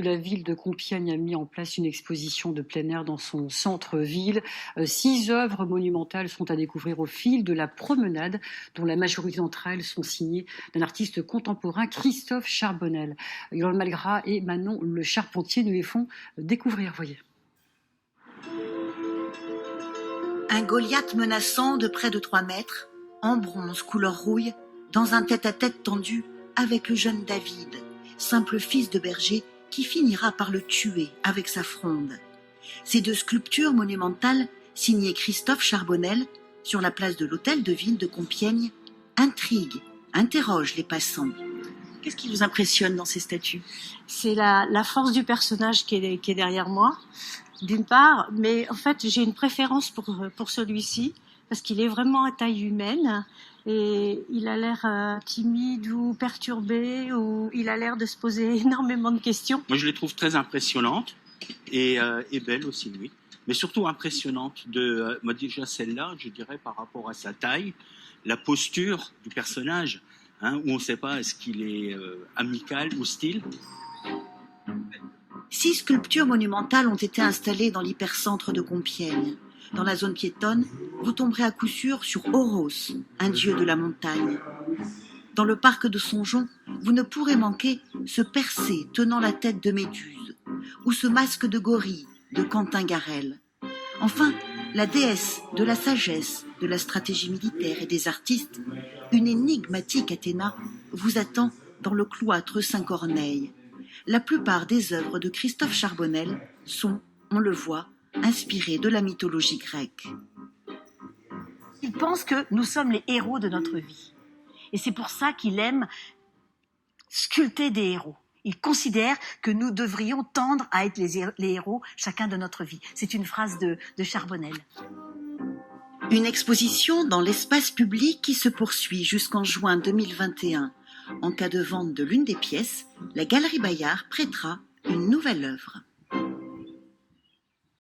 La ville de Compiègne a mis en place une exposition de plein air dans son centre-ville. 6 œuvres monumentales sont à découvrir au fil de la promenade, dont la majorité d'entre elles sont signées d'un artiste contemporain, Christophe Charbonnel. Yolande Malgras et Manon Le Charpentier nous les font découvrir, voyez. Un Goliath menaçant de près de 3 mètres, en bronze couleur rouille, dans un tête-à-tête tendu avec le jeune David, simple fils de berger qui finira par le tuer avec sa fronde. Ces 2 sculptures monumentales, signées Christophe Charbonnel, sur la place de l'Hôtel de Ville de Compiègne, intriguent, interrogent les passants. Qu'est-ce qui vous impressionne dans ces statues ? C'est la force du personnage qui est derrière moi, d'une part, mais en fait j'ai une préférence pour celui-ci, parce qu'il est vraiment à taille humaine, et il a l'air timide ou perturbé, ou il a l'air de se poser énormément de questions. Moi je les trouve très impressionnantes, et belles aussi, oui. Mais surtout impressionnantes. Moi déjà celle-là, je dirais par rapport à sa taille, la posture du personnage, où on ne sait pas est-ce qu'il est amical ou hostile. 6 sculptures monumentales ont été installées dans l'hypercentre de Compiègne. Dans la zone piétonne, vous tomberez à coup sûr sur Oros, un dieu de la montagne. Dans le parc de Songeon, vous ne pourrez manquer ce Persée tenant la tête de Méduse, ou ce masque de gorille de Quentin Garel. Enfin, la déesse de la sagesse, de la stratégie militaire et des artistes, une énigmatique Athéna, vous attend dans le cloître Saint-Corneille. La plupart des œuvres de Christophe Charbonnel sont, on le voit, inspirées de la mythologie grecque. Il pense que nous sommes les héros de notre vie. Et c'est pour ça qu'il aime sculpter des héros. Il considère que nous devrions tendre à être les héros chacun de notre vie. C'est une phrase de Charbonnel. Une exposition dans l'espace public qui se poursuit jusqu'en juin 2021. En cas de vente de l'une des pièces, la Galerie Bayard prêtera une nouvelle œuvre.